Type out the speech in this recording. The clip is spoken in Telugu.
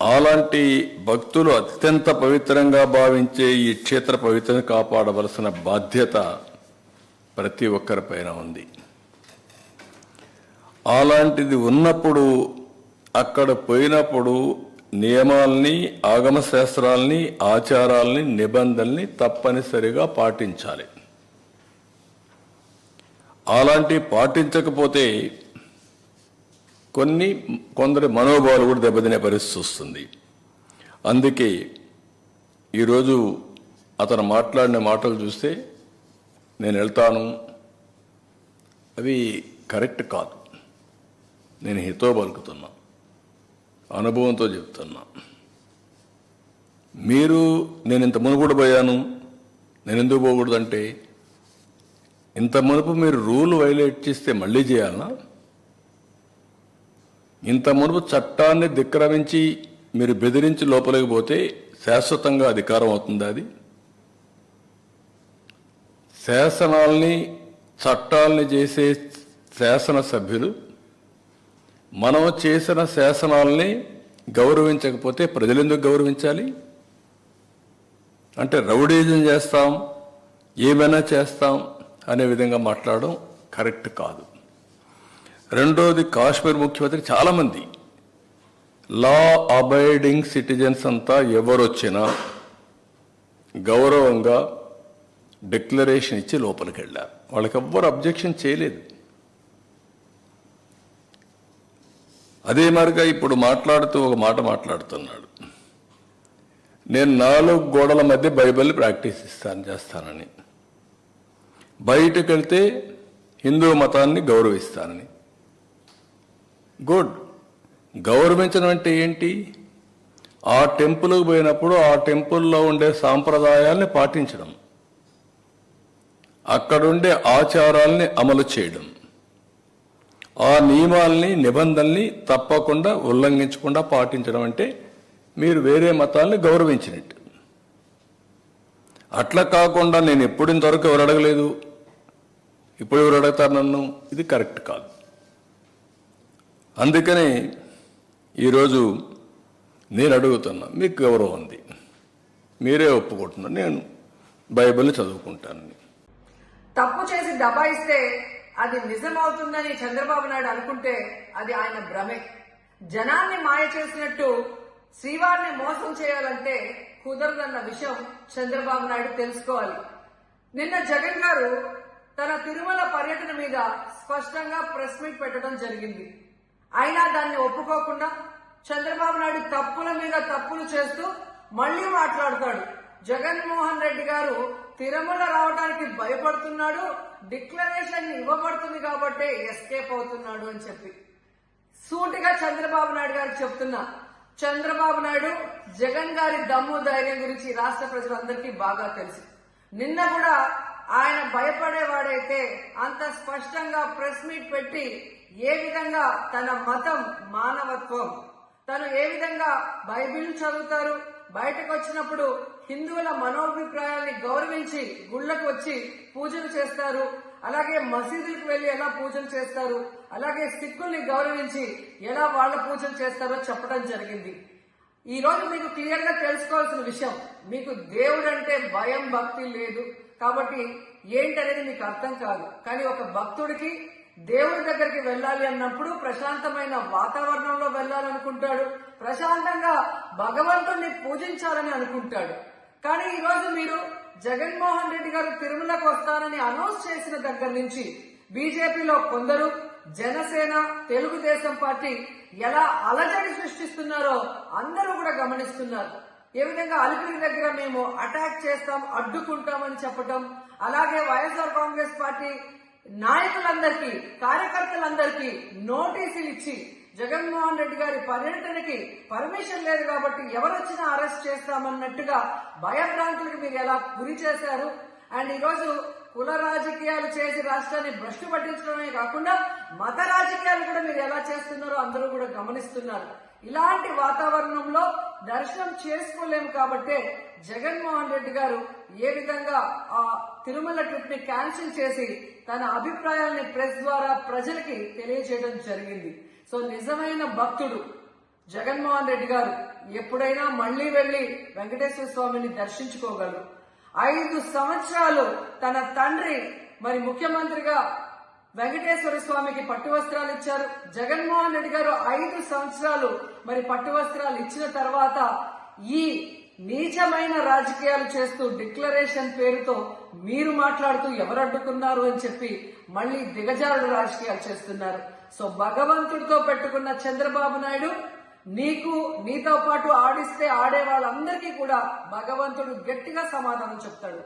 అలాంటి భక్తులు అత్యంత పవిత్రంగా భావించే ఈ క్షేత్ర పవిత్రను కాపాడవలసిన బాధ్యత ప్రతి ఒక్కరిపైన ఉంది. అలాంటిది ఉన్నప్పుడు అక్కడ పోయినప్పుడు నియమాల్ని, ఆగమ శాస్త్రాల్ని, ఆచారాల్ని, నిబంధనల్ని తప్పనిసరిగా పాటించాలి. అలాంటి పాటించకపోతే కొందరి మనోభావాలు కూడా దెబ్బతినే పరిస్థితి వస్తుంది. అందుకే ఈరోజు అతను మాట్లాడిన మాటలు చూస్తే నేను వెళ్తాను, అవి కరెక్ట్ కాదు. నేను హితో పలుకుతున్నా, అనుభవంతో చెప్తున్నా. నేను ఇంత మునుపుడు పోయాను, నేను ఎందుకు పోకూడదంటే, ఇంత మునుపు మీరు రూల్ వైలేట్ చేస్తే మళ్ళీ చేయాలనా? ఇంత మునుపు చట్టాన్ని ధిక్కరించి మీరు బెదిరించి లోపలికి పోతే శాశ్వతంగా అధికారం అవుతుందా? అది శాసనాల్ని, చట్టాలని చేసే శాసనసభ్యులు మనం చేసిన శాసనాల్ని గౌరవించకపోతే ప్రజలు ఎందుకు గౌరవించాలి? అంటే రౌడీజం చేస్తాం, ఏమైనా చేస్తాం అనే విధంగా మాట్లాడడం కరెక్ట్ కాదు. రెండోది, కాశ్మీర్ ముఖ్యమంత్రి చాలామంది లా అబైడింగ్ సిటిజన్స్ అంతా ఎవరొచ్చినా గౌరవంగా డిక్లరేషన్ ఇచ్చి లోపలికి వెళ్ళారు. వాళ్ళకి ఎవ్వరు అబ్జెక్షన్ చేయలేదు. అదే మరిగా ఇప్పుడు మాట్లాడుతూ ఒక మాట మాట్లాడుతున్నాడు, నేను 4 గోడల మధ్య బైబిల్ ప్రాక్టీస్ చేస్తానని, బయటకు వెళ్తే హిందూ మతాన్ని గౌరవిస్తానని. గుడ్. గౌరవించడం అంటే ఏంటి? ఆ టెంపుల్కి పోయినప్పుడు ఆ టెంపుల్లో ఉండే సాంప్రదాయాల్ని పాటించడం, అక్కడుండే ఆచారాల్ని అమలు చేయడం, ఆ నియమాల్ని, నిబంధనల్ని తప్పకుండా ఉల్లంఘించకుండా పాటించడం అంటే మీరు వేరే మతాల్ని గౌరవించినట్టు. అట్లా కాకుండా నేను ఎప్పుడు ఇంతవరకు ఎవరు అడగలేదు, ఇప్పుడు ఎవరు అడుగుతారు నన్ను, ఇది కరెక్ట్ కాదు. అందుకనే ఈరోజు నేను అడుగుతున్నా, మీకు గౌరవం ఉంది, మీరే ఒప్పుకుంటున్నారు, నేను బైబిల్ చదువుకుంటానని. తప్పు చేసి దబాయిస్తే అది నిజమవుతుందని చంద్రబాబు నాయుడు అనుకుంటే అది ఆయన భ్రమే. జనాన్ని మాయ చేసినట్టు శ్రీవారిని మోసం చేయాలంటే కుదరదన్న విషయం చంద్రబాబు నాయుడు తెలుసుకోవాలి. నిన్న జగన్ గారు తన తిరుమల పర్యటన మీద స్పష్టంగా ప్రెస్ మీట్ పెట్టడం జరిగింది. అయినా దాన్ని ఒప్పుకోకుండా చంద్రబాబు నాయుడు తప్పుల మీద తప్పులు చేస్తూ మళ్లీ మాట్లాడతాడు. జగన్మోహన్ రెడ్డి గారు తిరుమల రావడానికి భయపడుతున్నాడు, డిక్లరేషన్ ఇవ్వబడుతుంది కాబట్టి ఎస్కేప్ అవుతున్నాడు అని చెప్పి సూటిగా చంద్రబాబు నాయుడు గారికి చెప్తున్నా. చంద్రబాబు నాయుడు జగన్ గారి దమ్ము ధైర్యం గురించి రాష్ట్ర ప్రజలందరికీ బాగా తెలుసు. నిన్న కూడా ఆయన భయపడేవాడైతే అంత స్పష్టంగా ప్రెస్ మీట్ పెట్టి ఏ విధంగా తన మతం, మానవత్వం, తను ఏ విధంగా బైబిల్ చదువుతారు, బయటకు వచ్చినప్పుడు హిందువుల మనోభిప్రాయాల్ని గౌరవించి గుళ్లకు వచ్చి పూజలు చేస్తారు, అలాగే మసీదులకు వెళ్లి ఎలా పూజలు చేస్తారు, అలాగే సిక్కుల్ని గౌరవించి ఎలా వాళ్ళ పూజలు చేస్తారో చెప్పడం జరిగింది. ఈ రోజు మీకు క్లియర్ గా తెలుసుకోవాల్సిన విషయం, మీకు దేవుడు అంటే భయం, భక్తి లేదు కాబట్టి ఏంటనేది మీకు అర్థం కాదు. కానీ ఒక భక్తుడికి దేవుడి దగ్గరికి వెళ్ళాలి అన్నప్పుడు ప్రశాంతమైన వాతావరణంలో వెళ్ళాలనుకుంటాడు, ప్రశాంతంగా భగవంతుణ్ణి పూజించాలని అనుకుంటాడు. కానీ ఈ రోజు మీరు జగన్మోహన్ రెడ్డి గారు తిరుమలకు వస్తారని అనౌన్స్ చేసిన దగ్గర నుంచి బీజేపీలో కొందరు, జనసేన, తెలుగుదేశం పార్టీ ఎలా అలజడి సృష్టిస్తున్నారో అందరూ కూడా గమనిస్తున్నారు. ఏ విధంగా అలిపిరి దగ్గర మేము అటాక్ చేస్తాం, అడ్డుకుంటామని చెప్పటం, అలాగే వైఎస్ఆర్ కాంగ్రెస్ పార్టీ నాయకులందరికీ, కార్యకర్తలందరికీ నోటీసులు ఇచ్చి జగన్మోహన్ రెడ్డి గారి పర్యటనకి పర్మిషన్ లేదు కాబట్టి ఎవరొచ్చినా అరెస్ట్ చేస్తామన్నట్టుగా భయభ్రాంతులకు మీరు ఎలా గురి చేశారు. అండ్ ఈరోజు కుల రాజకీయాలు చేసి రాష్ట్రాన్ని భ్రష్టు పట్టించడమే కాకుండా మత రాజకీయాలు కూడా మీరు ఎలా చేస్తున్నారో అందరూ కూడా గమనిస్తున్నారు. ఇలాంటి వాతావరణంలో దర్శనం చేసుకోలేము కాబట్టే జగన్మోహన్ రెడ్డి గారు ఏ విధంగా ఆ తిరుమల ట్రిప్ ని క్యాన్సిల్ చేసి తన అభిప్రాయాల్ని ప్రెస్ ద్వారా ప్రజలకి తెలియజేయడం జరిగింది. సో నిజమైన భక్తుడు జగన్మోహన్ రెడ్డి గారు ఎప్పుడైనా మళ్లీ వెళ్లి వెంకటేశ్వర స్వామిని దర్శించుకోగలరు. 5 సంవత్సరాలు తన తండ్రి మరి ముఖ్యమంత్రిగా వెంకటేశ్వర స్వామికి పట్టు వస్త్రాలు ఇచ్చారు. జగన్మోహన్ రెడ్డి గారు 5 సంవత్సరాలు మరి పట్టు వస్త్రాలు ఇచ్చిన తర్వాత ఈ నీచమైన రాజకీయాలు చేస్తూ డిక్లరేషన్ పేరుతో మీరు మాట్లాడుతూ ఎవరు అడ్డుకున్నారు అని చెప్పి మళ్లీ దిగజారుడు రాజకీయాలు చేస్తున్నారు. సో భగవంతుడితో పెట్టుకున్న చంద్రబాబు నాయుడు నీతో పాటు ఆడిస్తే ఆడే వాళ్ళందరికీ కూడా భగవంతుడు గట్టిగా సమాధానం చెప్తాడు.